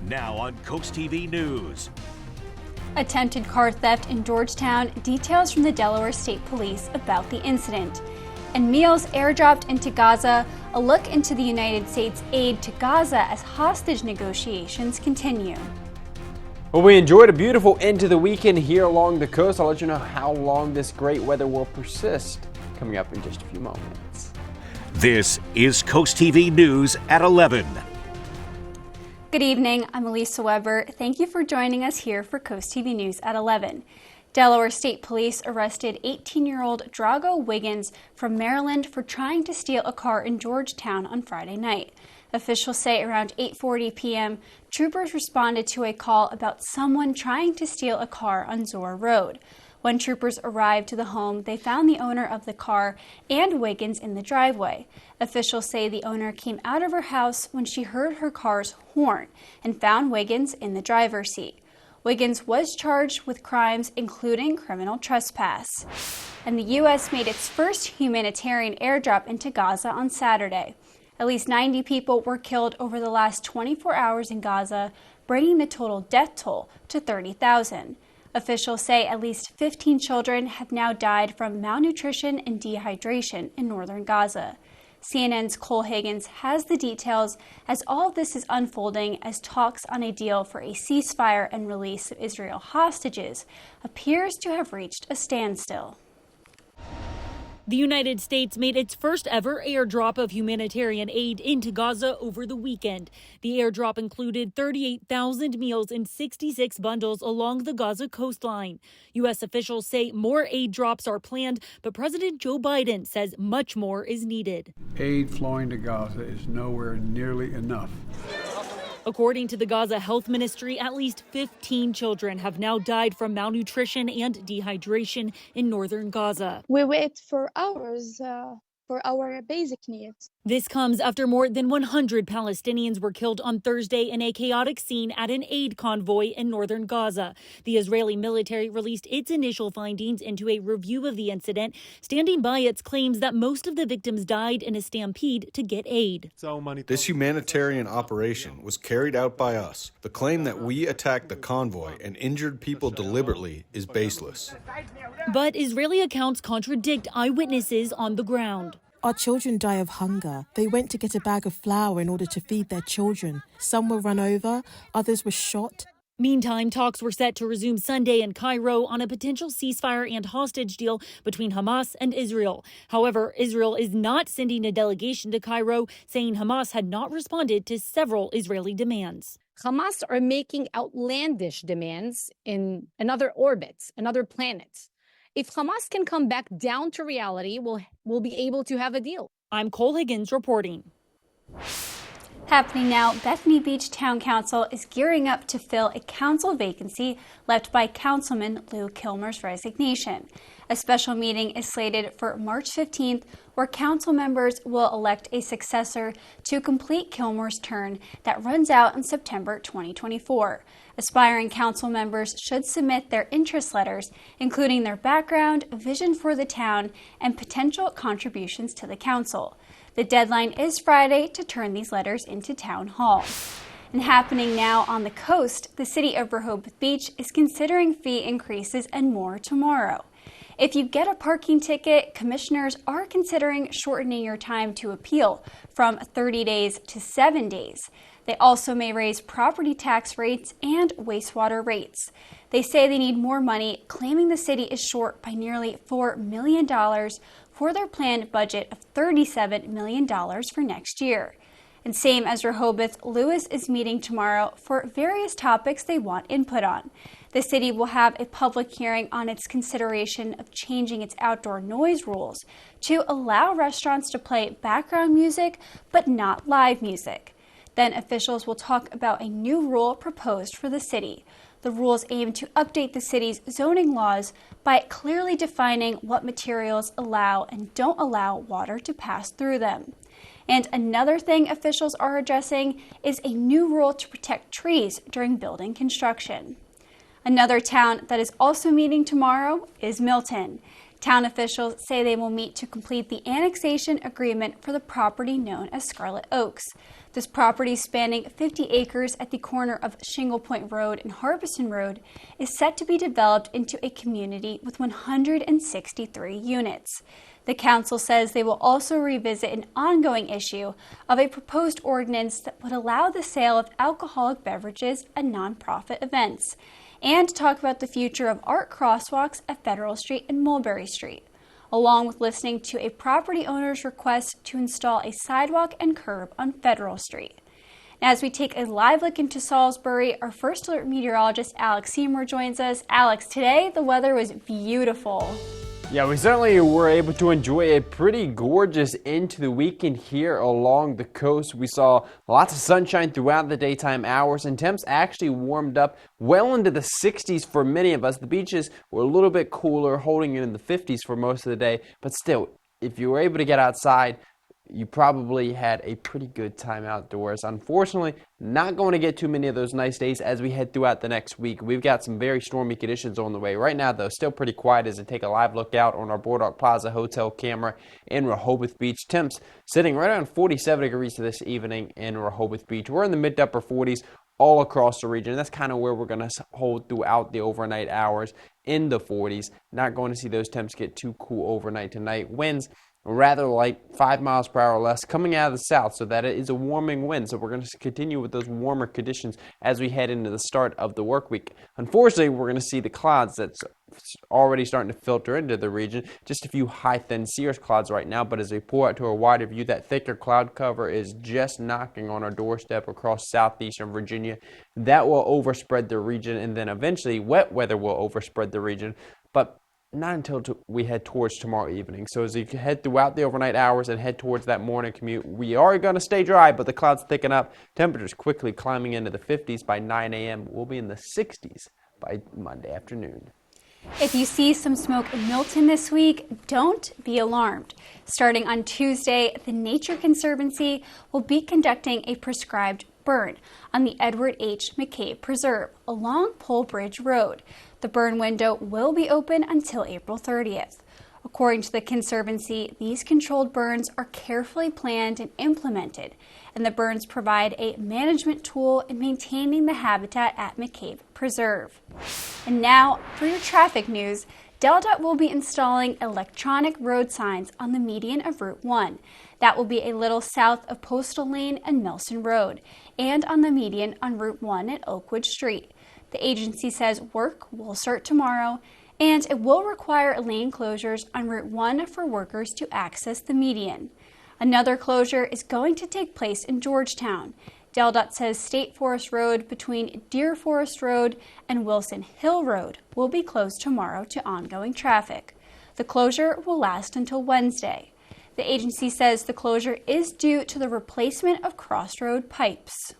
Now on CoastTV News. Attempted car theft in Georgetown, details from the Delaware State Police about the incident. And meals airdropped into Gaza, a look into the United States' aid to Gaza as hostage negotiations continue. Well, we enjoyed a beautiful end to the weekend here along the coast. I'll let you know how long this great weather will persist coming up in just a few moments. This is CoastTV News at 11. Good evening, I'm Elisa Weber. Thank you for joining us here for CoastTV News at 11. Delaware State Police arrested 18-year-old Drago Wiggins from Maryland for trying to steal a car in Georgetown on Friday night. Officials say around 8:40 p.m., troopers responded to a call about someone trying to steal a car on Zor Road. When troopers arrived to the home, they found the owner of the car and Wiggins in the driveway. Officials say the owner came out of her house when she heard her car's horn and found Wiggins in the driver's seat. Wiggins was charged with crimes including criminal trespass. And the U.S. made its first humanitarian airdrop into Gaza on Saturday. At least 90 people were killed over the last 24 hours in Gaza, bringing the total death toll to 30,000. Officials say at least 15 children have now died from malnutrition and dehydration in northern Gaza. CNN's Cole Higgins has the details as all of this is unfolding as talks on a deal for a ceasefire and release of Israel hostages appears to have reached a standstill. The United States made its first ever airdrop of humanitarian aid into Gaza over the weekend. The airdrop included 38,000 meals in 66 bundles along the Gaza coastline. U.S. officials say more aid drops are planned, but President Joe Biden says much more is needed. Aid flowing to Gaza is nowhere nearly enough. According to the Gaza Health Ministry, at least 15 children have now died from malnutrition and dehydration in northern Gaza. We wait for hours for our basic needs. This comes after more than 100 Palestinians were killed on Thursday in a chaotic scene at an aid convoy in northern Gaza. The Israeli military released its initial findings into a review of the incident, standing by its claims that most of the victims died in a stampede to get aid. This humanitarian operation was carried out by us. The claim that we attacked the convoy and injured people deliberately is baseless. But Israeli accounts contradict eyewitnesses on the ground. Our children die of hunger. They went to get a bag of flour in order to feed their children. Some were run over, others were shot. Meantime, talks were set to resume Sunday in Cairo on a potential ceasefire and hostage deal between Hamas and Israel. However, Israel is not sending a delegation to Cairo, saying Hamas had not responded to several Israeli demands. Hamas are making outlandish demands in another orbit, another planet. If Hamas can come back down to reality, we'll be able to have a deal. I'm Cole Higgins reporting. Happening now, Bethany Beach Town Council is gearing up to fill a council vacancy left by Councilman Lou Kilmer's resignation. A special meeting is slated for March 15th, where council members will elect a successor to complete Kilmer's term that runs out in September 2024. Aspiring council members should submit their interest letters, including their background, vision for the town, and potential contributions to the council. The deadline is Friday to turn these letters into town hall. And happening now on the coast, the city of Rehoboth Beach is considering fee increases and more tomorrow. If you get a parking ticket, commissioners are considering shortening your time to appeal from 30 days to 7 days. They also may raise property tax rates and wastewater rates. They say they need more money, claiming the city is short by nearly $4 million for their planned budget of $37 million for next year. And same as Rehoboth, Lewis is meeting tomorrow for various topics they want input on. The city will have a public hearing on its consideration of changing its outdoor noise rules to allow restaurants to play background music but not live music. Then officials will talk about a new rule proposed for the city. The rules aim to update the city's zoning laws by clearly defining what materials allow and don't allow water to pass through them. And another thing officials are addressing is a new rule to protect trees during building construction. Another town that is also meeting tomorrow is Milton. Town officials say they will meet to complete the annexation agreement for the property known as Scarlet Oaks. This property, spanning 50 acres at the corner of Shingle Point Road and Harbison Road, is set to be developed into a community with 163 units. The council says they will also revisit an ongoing issue of a proposed ordinance that would allow the sale of alcoholic beverages at nonprofit events, and talk about the future of art crosswalks at Federal Street and Mulberry Street, along with listening to a property owner's request to install a sidewalk and curb on Federal Street. Now, as we take a live look into Salisbury, our first alert meteorologist Alex Seymour joins us. Alex, today the weather was beautiful. Yeah, we certainly were able to enjoy a pretty gorgeous end to the weekend here along the coast. We saw lots of sunshine throughout the daytime hours, and temps actually warmed up well into the 60s for many of us. The beaches were a little bit cooler, holding it in the 50s for most of the day, but still, if you were able to get outside, you probably had a pretty good time outdoors. Unfortunately, not going to get too many of those nice days as we head throughout the next week. We've got some very stormy conditions on the way. Right now, though, still pretty quiet as I take a live look out on our Boardwalk Plaza hotel camera in Rehoboth Beach. Temps sitting right around 47 degrees this evening in Rehoboth Beach. We're in the mid to upper 40s all across the region. That's kind of where we're going to hold throughout the overnight hours, in the 40s. Not going to see those temps get too cool overnight tonight. Winds rather light, 5 miles per hour or less, coming out of the south, so that it is a warming wind. So we're going to continue with those warmer conditions as we head into the start of the work week. Unfortunately, we're going to see the clouds that's already starting to filter into the region. Just a few high, thin cirrus clouds right now, but as we pull out to a wider view, that thicker cloud cover is just knocking on our doorstep across southeastern Virginia. That will overspread the region, and then eventually wet weather will overspread the region. But not until we head towards tomorrow evening. So as you head throughout the overnight hours and head towards that morning commute, we are going to stay dry, but the clouds thicken up. Temperatures quickly climbing into the 50s by 9 a.m. We'll be in the 60s by Monday afternoon. If you see some smoke in Milton this week, don't be alarmed. Starting on Tuesday, the Nature Conservancy will be conducting a prescribed burn on the Edward H. McCabe Preserve along Pole Bridge Road. The burn window will be open until April 30th. According to the Conservancy, these controlled burns are carefully planned and implemented, and the burns provide a management tool in maintaining the habitat at McCabe Preserve. And now, for your traffic news, DelDOT will be installing electronic road signs on the median of Route 1. That will be a little south of Postal Lane and Nelson Road, and on the median on Route 1 at Oakwood Street. The agency says work will start tomorrow, and it will require lane closures on Route 1 for workers to access the median. Another closure is going to take place in Georgetown. DelDOT says State Forest Road between Deer Forest Road and Wilson Hill Road will be closed tomorrow to ongoing traffic. The closure will last until Wednesday. The agency says the closure is due to the replacement of crossroad pipes.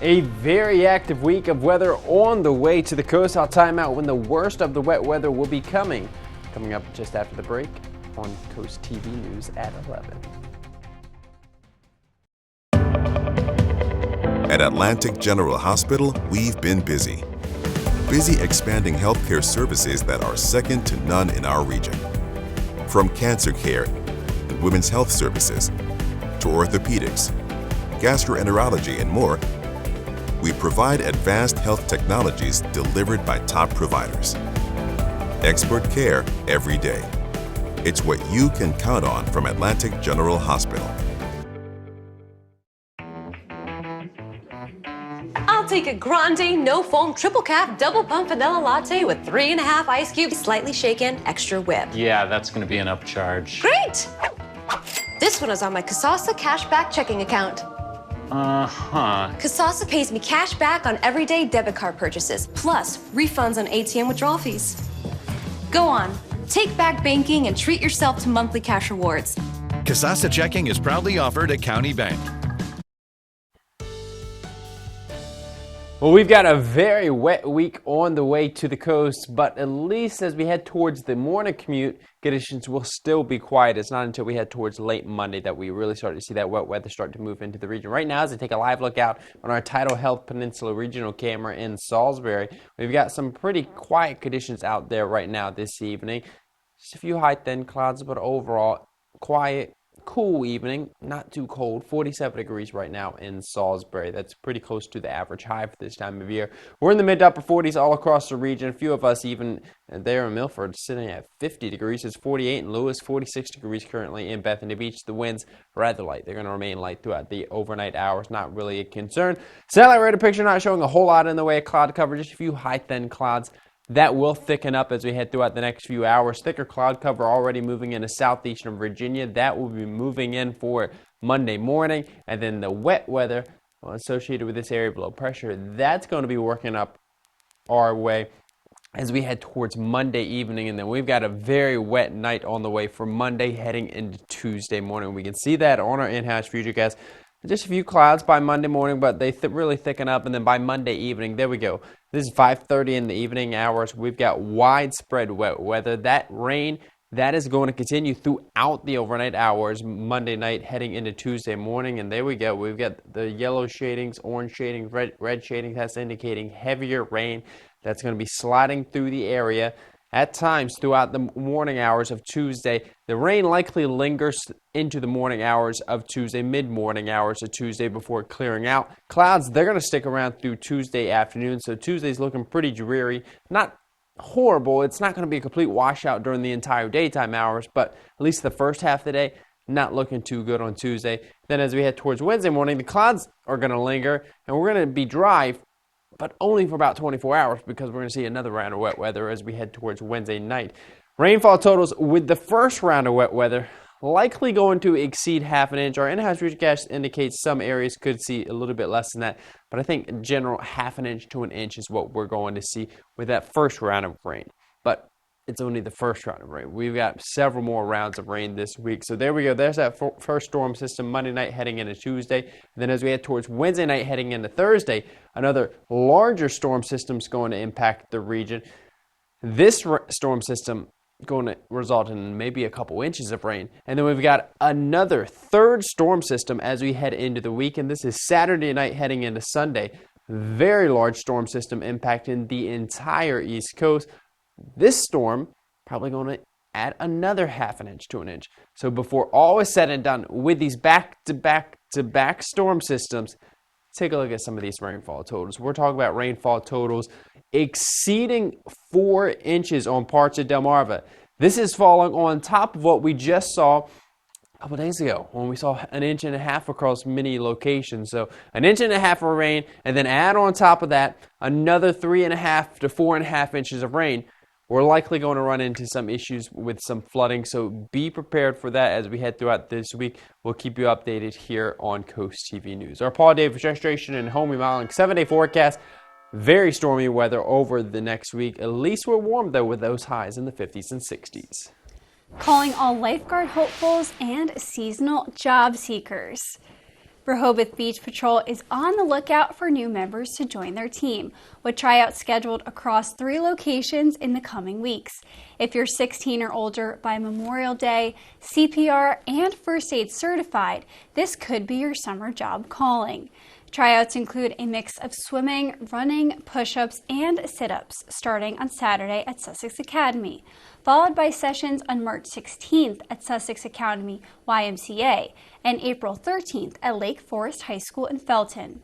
A very active week of weather on the way to the coast. I'll time out when the worst of the wet weather will be coming. Coming up just after the break on Coast TV News at 11. At Atlantic General Hospital, we've been busy. Busy expanding healthcare services that are second to none in our region. From cancer care and women's health services to orthopedics, gastroenterology, and more, we provide advanced health technologies delivered by top providers. Expert care every day. It's what you can count on from Atlantic General Hospital. I'll take a grande, no-foam, triple cap, double pump vanilla latte with 3.5 ice cubes, slightly shaken, extra whip. Yeah, that's going to be an upcharge. Great! This one is on my Kasasa cashback checking account. Kasasa pays me cash back on everyday debit card purchases, plus refunds on ATM withdrawal fees. Go on, take back banking and treat yourself to monthly cash rewards. Kasasa checking is proudly offered at County Bank. Well, we've got a very wet week on the way to the coast, but at least as we head towards the morning commute, conditions will still be quiet. It's not until we head towards late Monday that we really start to see that wet weather start to move into the region. Right now, as I take a live look out on our Tidal Health Peninsula regional camera in Salisbury, we've got some pretty quiet conditions out there right now this evening. Just a few high, thin clouds, but overall quiet, cool evening, not too cold. 47 degrees right now in Salisbury. That's pretty close to the average high for this time of year. We're in the mid to upper 40s all across the region. A few of us even there in Milford sitting at 50 degrees. It's 48 in Lewis, 46 degrees currently in Bethany Beach. The winds rather light. They're going to remain light throughout the overnight hours. Not really a concern. Satellite radar picture not showing a whole lot in the way of cloud cover. Just a few high thin clouds. That will thicken up as we head throughout the next few hours. Thicker cloud cover already moving into southeastern Virginia. That will be moving in for Monday morning. And then the wet weather associated with this area below pressure, that's going to be working up our way as we head towards Monday evening. And then we've got a very wet night on the way for Monday heading into Tuesday morning. We can see that on our in-house futurecast. Just a few clouds by Monday morning, but they really thicken up. And then by Monday evening, there we go. This is 5:30 in the evening hours. We've got widespread wet weather. That rain, that is going to continue throughout the overnight hours, Monday night heading into Tuesday morning. And there we go. We've got the yellow shadings, orange shadings, red shadings. That's indicating heavier rain that's going to be sliding through the area. At times throughout the morning hours of Tuesday, the rain likely lingers into the morning hours of Tuesday, mid-morning hours of Tuesday before clearing out. Clouds, they're going to stick around through Tuesday afternoon, so Tuesday's looking pretty dreary. Not horrible. It's not going to be a complete washout during the entire daytime hours, but at least the first half of the day, not looking too good on Tuesday. Then as we head towards Wednesday morning, the clouds are going to linger, and we're going to be dry, but only for about 24 hours because we're going to see another round of wet weather as we head towards Wednesday night. Rainfall totals with the first round of wet weather likely going to exceed half an inch. Our in-house forecast indicates some areas could see a little bit less than that, but I think in general half an inch to an inch is what we're going to see with that first round of rain. But it's only the first round of rain. We've got several more rounds of rain this week. So there we go. There's that first storm system Monday night heading into Tuesday. And then as we head towards Wednesday night heading into Thursday, another larger storm system is going to impact the region. This storm system going to result in maybe a couple inches of rain. And then we've got another third storm system as we head into the weekend. This is Saturday night heading into Sunday. Very large storm system impacting the entire East Coast. This storm probably going to add another half an inch to an inch. So before all is said and done with these back-to-back storm systems, take a look at some of these rainfall totals. We're talking about rainfall totals exceeding 4 inches on parts of Delmarva. This is falling on top of what we just saw a couple days ago when we saw 1.5 inches across many locations. So 1.5 inches of rain, and then add on top of that another 3.5 to 4.5 inches of rain. We're likely going to run into some issues with some flooding, so be prepared for that as we head throughout this week. We'll keep you updated here on Coast TV News. Our Paul Davis Restoration and Home Remodeling 7-day forecast. Very stormy weather over the next week. At least we're warm, though, with those highs in the 50s and 60s. Calling all lifeguard hopefuls and seasonal job seekers. Rehoboth Beach Patrol is on the lookout for new members to join their team, with tryouts scheduled across 3 locations in the coming weeks. If you're 16 or older by Memorial Day, CPR, and first aid certified, this could be your summer job calling. Tryouts include a mix of swimming, running, push-ups, and sit-ups starting on Saturday at Sussex Academy, followed by sessions on March 16th at Sussex Academy YMCA and April 13th at Lake Forest High School in Felton.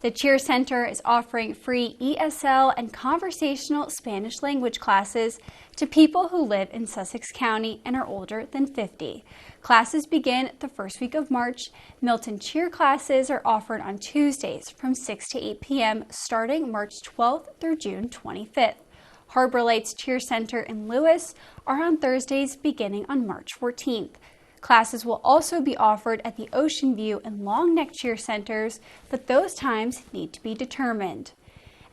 The Cheer Center is offering free ESL and conversational Spanish language classes to people who live in Sussex County and are older than 50. Classes begin the first week of March. Milton Cheer classes are offered on Tuesdays from 6 to 8 p.m. starting March 12th through June 25th. Harbor Lights Cheer Center in Lewis are on Thursdays beginning on March 14th. Classes will also be offered at the Ocean View and Long Neck Cheer Centers, but those times need to be determined.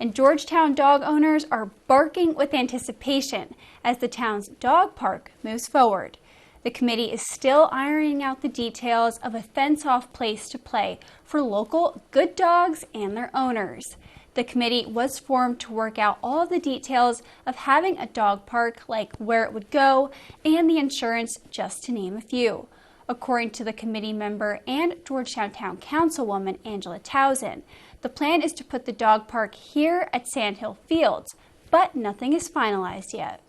And Georgetown dog owners are barking with anticipation as the town's dog park moves forward. The committee is still ironing out the details of a fence-off place to play for local good dogs and their owners. The committee was formed to work out all of the details of having a dog park, like where it would go and the insurance, just to name a few. According to the committee member and Georgetown Town Councilwoman Angela Towson, the plan is to put the dog park here at Sandhill Fields, but nothing is finalized yet.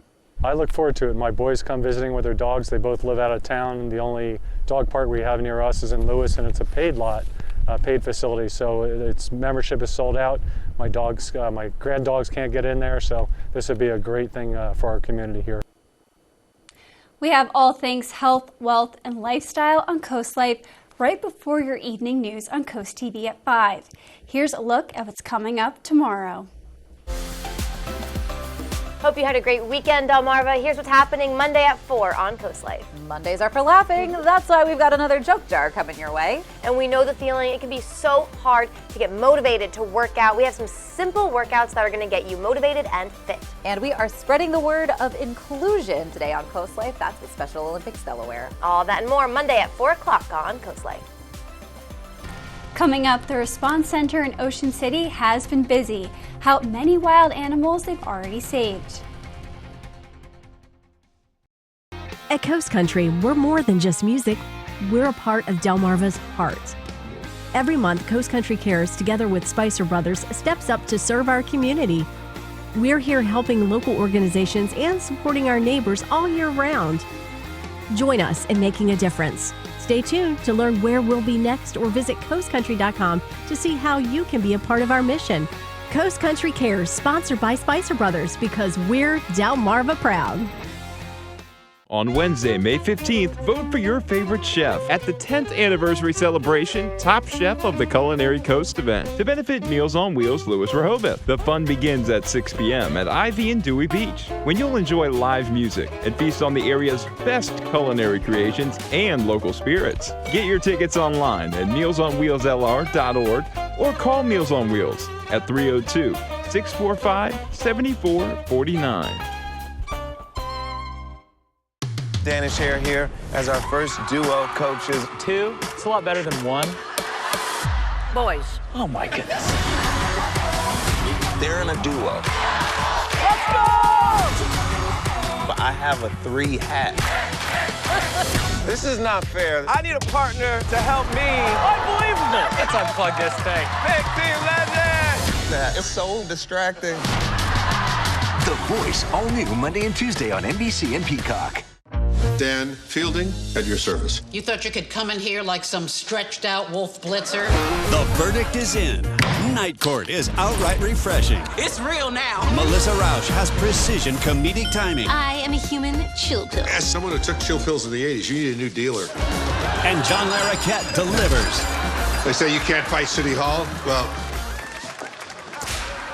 I look forward to it. My boys come visiting with their dogs. They both live out of town. The only dog park we have near us is in Lewis, and it's a paid lot, paid facility. So its membership is sold out. My dogs, my grand dogs can't get in there. So this would be a great thing for our community here. We have all things health, wealth, and lifestyle on Coast Life right before your evening news on Coast TV at 5. Here's a look at what's coming up tomorrow. Hope you had a great weekend, Delmarva. Here's what's happening Monday at 4 on Coast Life. Mondays are for laughing. That's why we've got another joke jar coming your way. And we know the feeling. It can be so hard to get motivated to work out. We have some simple workouts that are going to get you motivated and fit. And we are spreading the word of inclusion today on Coast Life. That's the Special Olympics Delaware. All that and more Monday at 4 o'clock on Coast Life. Coming up, the Response Center in Ocean City has been busy. How many wild animals they've already saved. At Coast Country, we're more than just music. We're a part of Delmarva's heart. Every month, Coast Country Cares, together with Spicer Brothers, steps up to serve our community. We're here helping local organizations and supporting our neighbors all year round. Join us in making a difference. Stay tuned to learn where we'll be next or visit coastcountry.com to see how you can be a part of our mission. Coast Country Cares, sponsored by Spicer Brothers, because we're Delmarva proud. On Wednesday, May 15th, vote for your favorite chef at the 10th anniversary celebration Top Chef of the Culinary Coast event to benefit Meals on Wheels Lewis Rehoboth. The fun begins at 6 p.m. at Ivy and Dewey Beach, when you'll enjoy live music and feast on the area's best culinary creations and local spirits. Get your tickets online at mealsonwheelslr.org or call Meals on Wheels at 302-645-7449. Danish here as our first duo coaches. 2? It's a lot better than 1. Boys. Oh my goodness. They're in a duo. Let's go! But I have a 3 hat. This is not fair. I need a partner to help me. Unbelievable. Let's unplug this thing. Big team legend. It's so distracting. The Voice, all new Monday and Tuesday on NBC and Peacock. Dan Fielding, at your service. You thought you could come in here like some stretched out wolf blitzer? The verdict is in. Night Court is outright refreshing. It's real now. Melissa Rauch has precision comedic timing. I am a human chill pill. As someone who took chill pills in the 80s, you need a new dealer. And John Larroquette delivers. They say you can't fight City Hall? Well,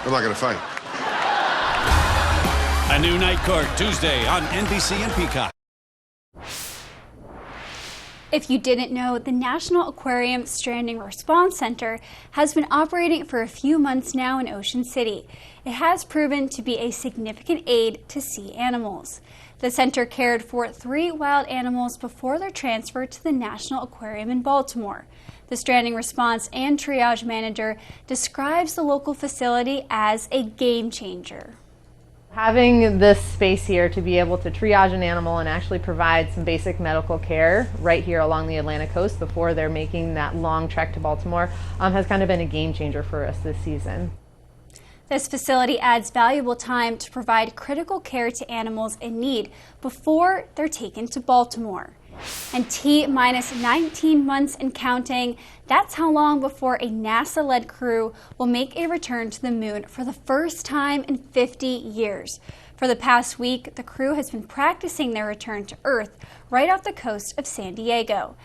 I'm not going to fight. A new Night Court Tuesday on NBC and Peacock. If you didn't know, the National Aquarium Stranding Response Center has been operating for a few months now in Ocean City. It has proven to be a significant aid to sea animals. The center cared for 3 wild animals before their transfer to the National Aquarium in Baltimore. The Stranding Response and Triage Manager describes the local facility as a game changer. Having this space here to be able to triage an animal and actually provide some basic medical care right here along the Atlantic coast before they're making that long trek to Baltimore has kind of been a game changer for us this season. This facility adds valuable time to provide critical care to animals in need before they're taken to Baltimore. And T-minus 19 months and counting, that's how long before a NASA-led crew will make a return to the moon for the first time in 50 years. For the past week, the crew has been practicing their return to Earth right off the coast of San Diego.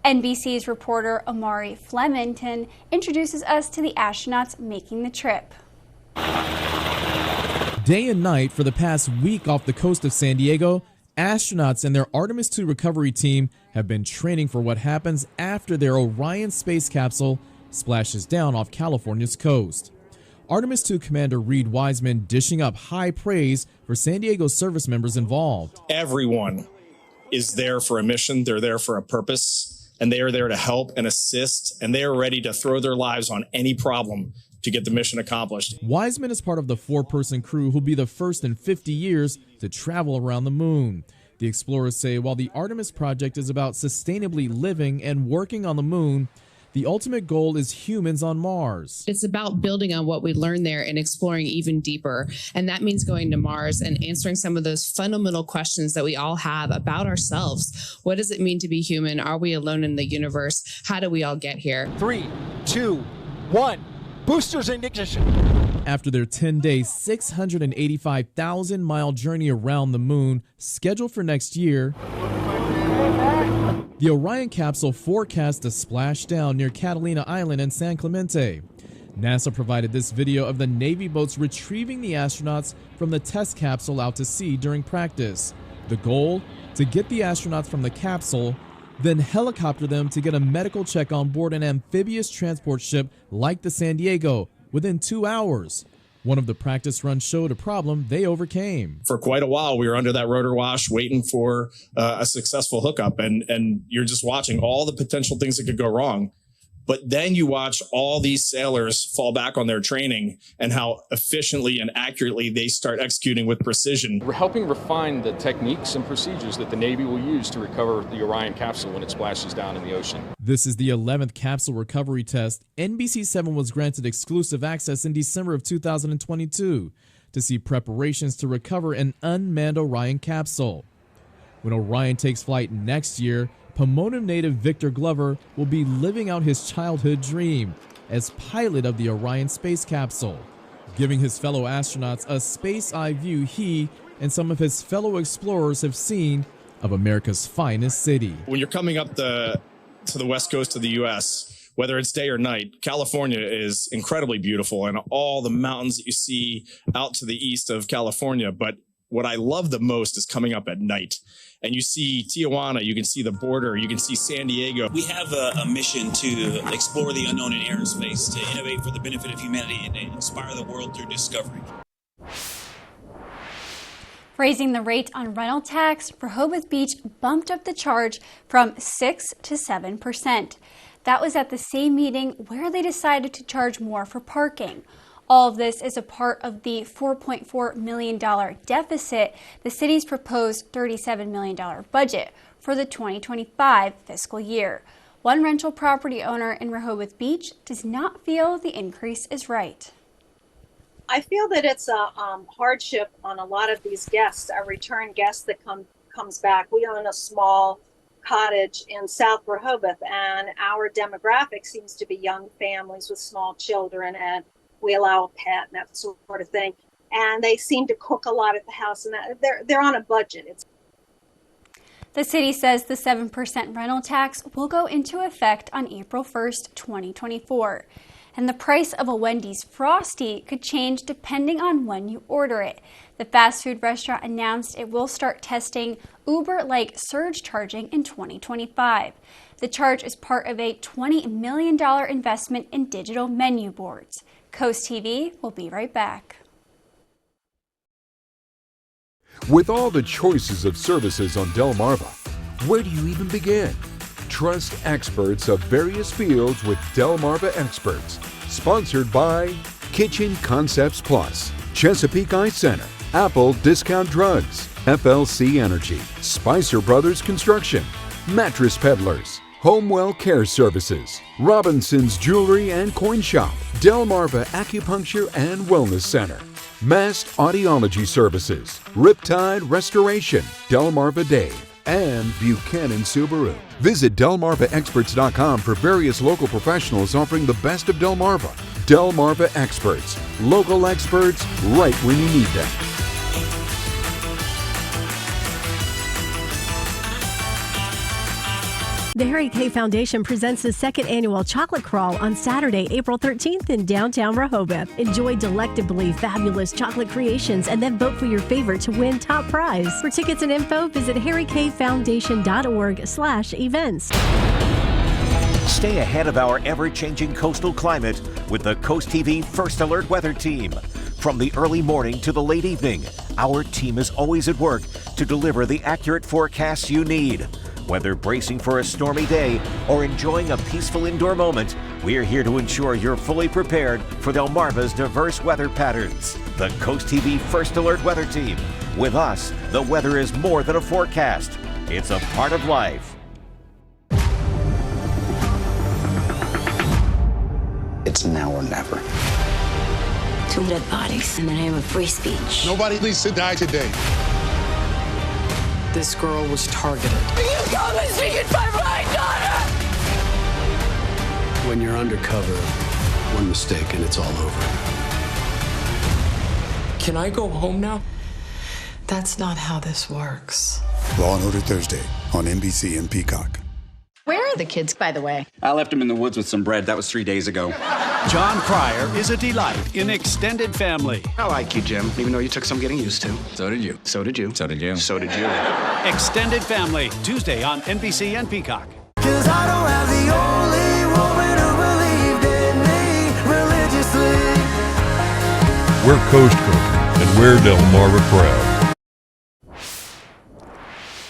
NBC's reporter Amari Flemington introduces us to the astronauts making the trip. Day and night for the past week off the coast of San Diego, astronauts and their Artemis II recovery team have been training for what happens after their Orion space capsule splashes down off California's coast. Artemis II Commander Reed Wiseman dishing up high praise for San Diego service members involved. Everyone is there for a mission, they're there for a purpose, and they are there to help and assist, and they are ready to throw their lives on any problem to get the mission accomplished. Wiseman is part of the 4-person crew who'll be the first in 50 years to travel around the moon. The explorers say while the Artemis project is about sustainably living and working on the moon, The ultimate goal is humans on Mars. It's about building on what we learned there and exploring even deeper. And that means going to Mars and answering some of those fundamental questions that we all have about ourselves. What does it mean to be human? Are we alone in the universe? How do we all get here? 3, 2, 1. Boosters in ignition. After their 10-day, 685,000-mile journey around the moon, scheduled for next year, the Orion capsule forecast to splash down near Catalina Island and San Clemente. NASA provided this video of the Navy boats retrieving the astronauts from the test capsule out to sea during practice. The goal? To get the astronauts from the capsule, then helicopter them to get a medical check on board an amphibious transport ship like the San Diego within 2 hours. One of the practice runs showed a problem they overcame. For quite a while, we were under that rotor wash waiting for a successful hookup, and you're just watching all the potential things that could go wrong. But then you watch all these sailors fall back on their training and how efficiently and accurately they start executing with precision. We're helping refine the techniques and procedures that the Navy will use to recover the Orion capsule when it splashes down in the ocean. This is the 11th capsule recovery test. NBC7 was granted exclusive access in December of 2022 to see preparations to recover an unmanned Orion capsule. When Orion takes flight next year, Pomona native Victor Glover will be living out his childhood dream as pilot of the Orion space capsule, giving his fellow astronauts a space eye view he and some of his fellow explorers have seen of America's finest city. When you're coming up to the west coast of the U.S., whether it's day or night, California is incredibly beautiful, and all the mountains that you see out to the east of California. But what I love the most is coming up at night. And you see Tijuana, you can see the border, you can see San Diego. We have a mission to explore the unknown in air and space, to innovate for the benefit of humanity and inspire the world through discovery. Raising the rate on rental tax, Rehoboth Beach bumped up the charge from 6 to 7%. That was at the same meeting where they decided to charge more for parking. All of this is a part of the $4.4 million deficit, the city's proposed $37 million budget for the 2025 fiscal year. One rental property owner in Rehoboth Beach does not feel the increase is right. I feel that it's a hardship on a lot of these guests, our return guests that comes back. We own a small cottage in South Rehoboth, and our demographic seems to be young families with small children, and we allow a pet and that sort of thing. And they seem to cook a lot at the house, and they're on a budget. The city says the 7% rental tax will go into effect on April 1st, 2024. And the price of a Wendy's Frosty could change depending on when you order it. The fast food restaurant announced it will start testing Uber-like surge charging in 2025. The charge is part of a $20 million investment in digital menu boards. CoastTV will be right back. With all the choices of services on Delmarva, where do you even begin? Trust experts of various fields with Delmarva Experts. Sponsored by Kitchen Concepts Plus, Chesapeake Eye Center, Apple Discount Drugs, FLC Energy, Spicer Brothers Construction, Mattress Peddlers, Homewell Care Services, Robinson's Jewelry and Coin Shop, Delmarva Acupuncture and Wellness Center, Mast Audiology Services, Riptide Restoration, Delmarva Dave, and Buchanan Subaru. Visit DelmarvaExperts.com for various local professionals offering the best of Delmarva. Delmarva Experts, local experts right when you need them. The Harry K Foundation presents the second annual Chocolate Crawl on Saturday, April 13th in downtown Rehoboth. Enjoy delectably fabulous chocolate creations and then vote for your favorite to win top prize. For tickets and info, visit harrykfoundation.org/events. Stay ahead of our ever-changing coastal climate with the CoastTV First Alert Weather Team. From the early morning to the late evening, our team is always at work to deliver the accurate forecasts you need. Whether bracing for a stormy day or enjoying a peaceful indoor moment, we're here to ensure you're fully prepared for Delmarva's diverse weather patterns. The CoastTV First Alert Weather Team. With us, the weather is more than a forecast. It's a part of life. It's now or never. 2 dead bodies in the name of free speech. Nobody needs to die today. This girl was targeted. You come and see it by my daughter! When you're undercover, one mistake and it's all over. Can I go home now? That's not how this works. Law & Order Thursday on NBC and Peacock. Where are the kids, by the way? I left them in the woods with some bread. That was 3 days ago. John Cryer is a delight in extended family. I like you, Jim, even though you took some getting used to. So did you. So did you. So did you. So did you. Extended Family, Tuesday on NBC and Peacock. 'Cause I don't have the only woman who believed in me religiously. We're Coast Cooking, and we're Delmarva Proud.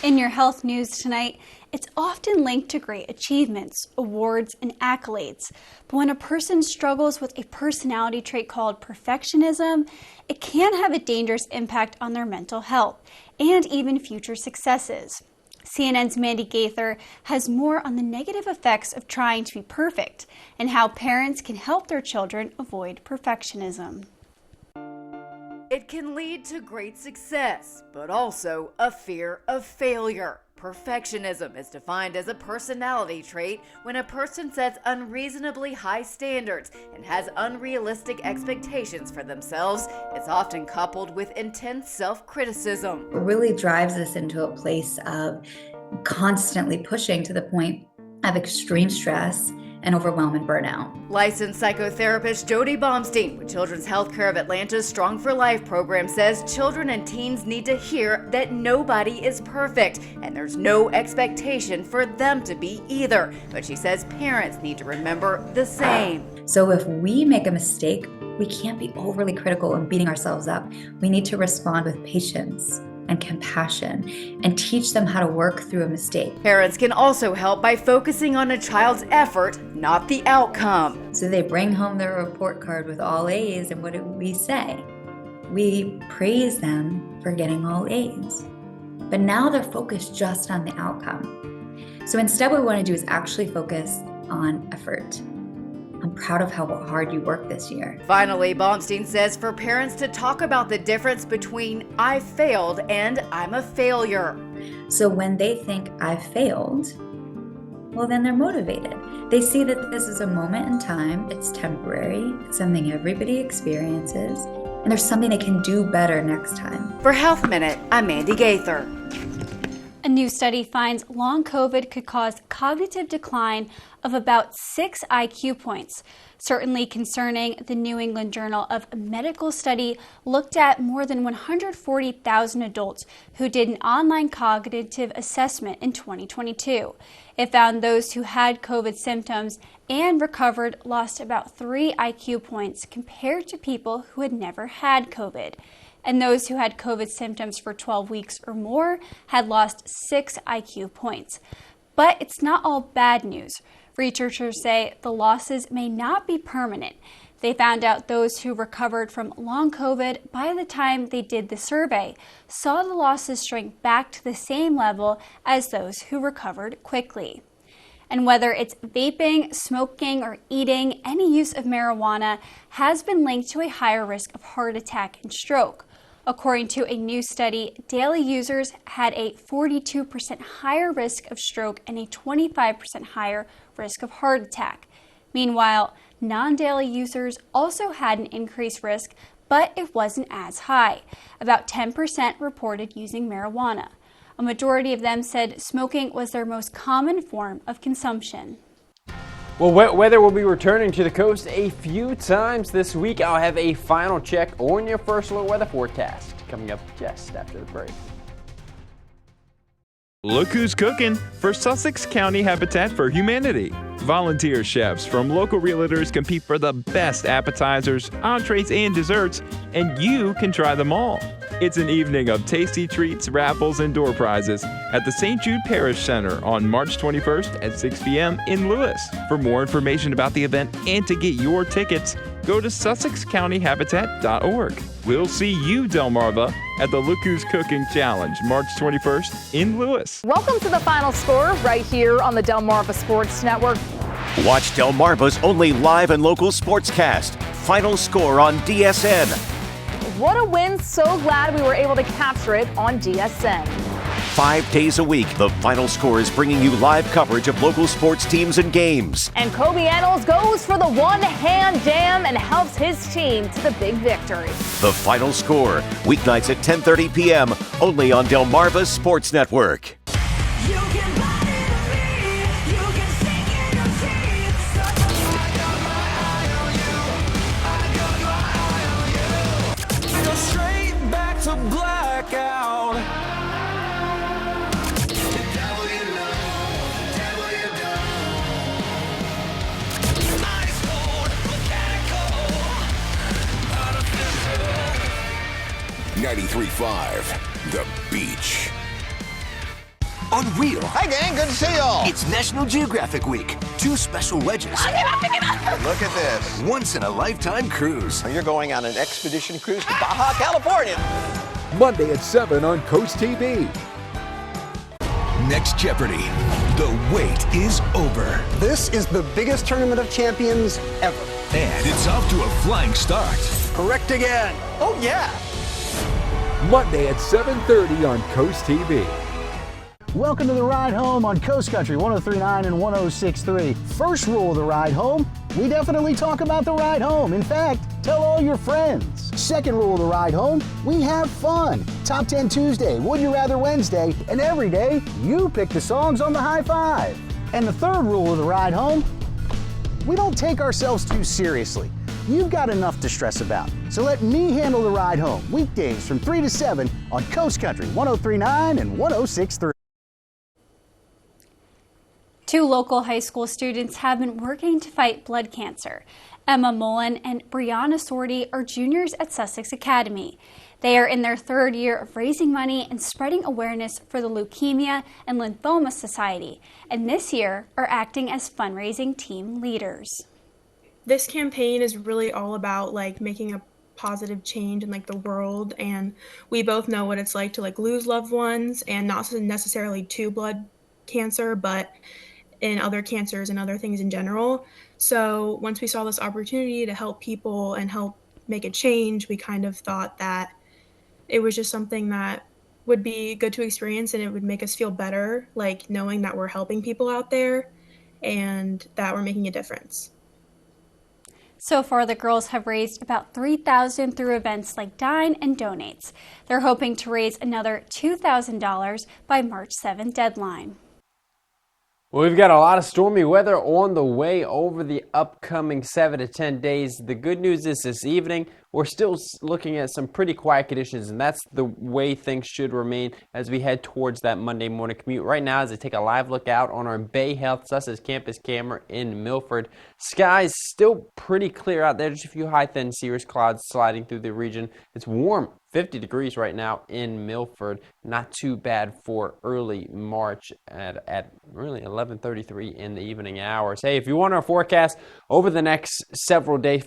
In your health news tonight, it's often linked to great achievements, awards, and accolades. But when a person struggles with a personality trait called perfectionism, it can have a dangerous impact on their mental health and even future successes. CNN's Mandy Gaither has more on the negative effects of trying to be perfect and how parents can help their children avoid perfectionism. It can lead to great success, but also a fear of failure. Perfectionism is defined as a personality trait when a person sets unreasonably high standards and has unrealistic expectations for themselves. It's often coupled with intense self-criticism. It really drives us into a place of constantly pushing to the point of extreme stress and overwhelm and burnout. Licensed psychotherapist Jody Baumstein with Children's Healthcare of Atlanta's Strong for Life program says children and teens need to hear that nobody is perfect and there's no expectation for them to be either. But she says parents need to remember the same. So if we make a mistake, we can't be overly critical and beating ourselves up. We need to respond with patience and compassion and teach them how to work through a mistake. Parents can also help by focusing on a child's effort, not the outcome. So they bring home their report card with all A's, and what do we say? We praise them for getting all A's. But now they're focused just on the outcome. So instead what we want to do is actually focus on effort. I'm proud of how hard you worked this year. Finally, Baumstein says for parents to talk about the difference between I failed and I'm a failure. So when they think I failed, well, then they're motivated. They see that this is a moment in time, it's temporary, it's something everybody experiences, and there's something they can do better next time. For Health Minute, I'm Mandy Gaither. A new study finds long COVID could cause cognitive decline of about 6 IQ points. Certainly concerning, the New England Journal of Medical study looked at more than 140,000 adults who did an online cognitive assessment in 2022. It found those who had COVID symptoms and recovered lost about 3 IQ points compared to people who had never had COVID. And those who had COVID symptoms for 12 weeks or more had lost 6 IQ points. But it's not all bad news. Researchers say the losses may not be permanent. They found out those who recovered from long COVID by the time they did the survey saw the losses shrink back to the same level as those who recovered quickly. And whether it's vaping, smoking, or eating, any use of marijuana has been linked to a higher risk of heart attack and stroke. According to a new study, daily users had a 42% higher risk of stroke and a 25% higher risk of heart attack. Meanwhile, non-daily users also had an increased risk, but it wasn't as high. About 10% reported using marijuana. A majority of them said smoking was their most common form of consumption. Well, wet weather will be returning to the coast a few times this week. I'll have a final check on your first look weather forecast coming up just after the break. Look who's cooking for Sussex County Habitat for Humanity. Volunteer chefs from local realtors compete for the best appetizers, entrees, and desserts, and you can try them all. It's an evening of tasty treats, raffles, and door prizes at the St. Jude Parish Center on March 21st at 6 p.m. in Lewis. For more information about the event and to get your tickets, go to SussexCountyHabitat.org. We'll see you, Delmarva, at the Look Who's Cooking Challenge, March 21st in Lewis. Welcome to the final score right here on the Delmarva Sports Network. Watch Delmarva's only live and local sportscast, Final Score on DSN. What a win. So glad we were able to capture it on DSN. 5 days a week, the Final Score is bringing you live coverage of local sports teams and games. And Kobe Annals goes for the one-hand jam and helps his team to the big victory. The Final Score, weeknights at 10:30 p.m., only on Delmarva Sports Network. The Beach. Unreal. Hi, gang. Good to see y'all. It's National Geographic Week. 2 special wedges. Look at this. Once-in-a-lifetime cruise. You're going on an expedition cruise to Baja California. Monday at 7 on CoastTV. Next Jeopardy. The wait is over. This is the biggest tournament of champions ever. And it's off to a flying start. Correct again. Oh, yeah. Monday at 7:30 on CoastTV. Welcome to the ride home on Coast Country 103.9 and 106.3. First rule of the ride home, we definitely talk about the ride home. In fact, tell all your friends. Second rule of the ride home, we have fun. Top 10 Tuesday, Would You Rather Wednesday, and every day you pick the songs on the high five. And the third rule of the ride home, we don't take ourselves too seriously. You've got enough to stress about. So let me handle the ride home. Weekdays from 3 to 7 on Coast Country 103.9 and 106.3. 2 local high school students have been working to fight blood cancer. Emma Mullen and Brianna Sorty are juniors at Sussex Academy. They are in their 3rd year of raising money and spreading awareness for the Leukemia and Lymphoma Society, and this year are acting as fundraising team leaders. This campaign is really all about making a positive change in the world, and we both know what it's like to lose loved ones, and not necessarily to blood cancer, but in other cancers and other things in general. So once we saw this opportunity to help people and help make a change, we kind of thought that it was just something that would be good to experience, and it would make us feel better, knowing that we're helping people out there and that we're making a difference. So far, the girls have raised about $3,000 through events like Dine and Donates. They're hoping to raise another $2,000 by March 7th deadline. Well, we've got a lot of stormy weather on the way over the upcoming 7 to 10 days. The good news is this evening, we're still looking at some pretty quiet conditions, and that's the way things should remain as we head towards that Monday morning commute. Right now, as I take a live look out on our Bay Health Sussex campus camera in Milford, skies still pretty clear out there. Just a few high, thin cirrus clouds sliding through the region. It's warm. 50 degrees right now in Milford. Not too bad for early March at really 11:33 in the evening hours. Hey, if you want our forecast over the next several days,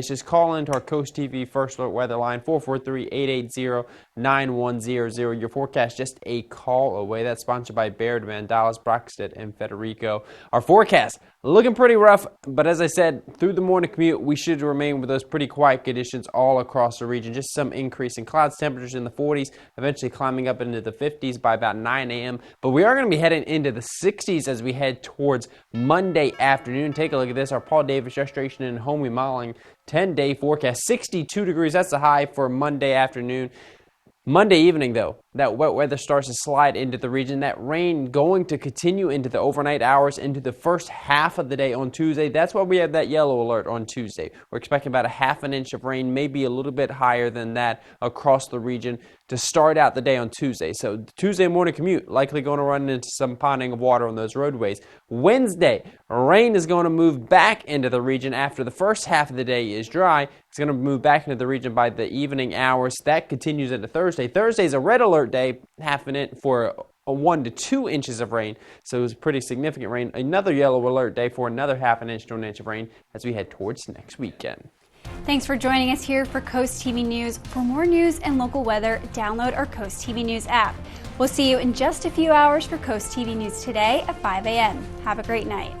just call into our Coast TV First Alert weather line, 443-880-9100. Your forecast just a call away. That's sponsored by Baird, Dallas, Brockstedt, and Federico. Our forecast looking pretty rough, but as I said, through the morning commute, we should remain with those pretty quiet conditions all across the region. Just some increase in clouds, temperatures in the 40s, eventually climbing up into the 50s by about 9 a.m. But we are going to be heading into the 60s as we head towards Monday afternoon. Take a look at this. Our Paul Davis Restoration and Home Remodeling 10-day forecast. 62 degrees. That's the high for Monday afternoon. Monday evening, though, that wet weather starts to slide into the region. That rain going to continue into the overnight hours, into the first half of the day on Tuesday. That's why we have that yellow alert on Tuesday. We're expecting about a half an inch of rain, maybe a little bit higher than that across the region to start out the day on Tuesday. So Tuesday morning commute, likely going to run into some ponding of water on those roadways. Wednesday, rain is going to move back into the region after the first half of the day is dry. It's going to move back into the region by the evening hours. That continues into Thursday. Thursday is a red alert day, half an inch for a 1 to 2 inches of rain. So it was pretty significant rain. Another yellow alert day for another half an inch to an inch of rain as we head towards next weekend. Thanks for joining us here for Coast TV News. For more news and local weather, download our Coast TV News app. We'll see you in just a few hours for Coast TV News Today at 5 a.m. Have a great night.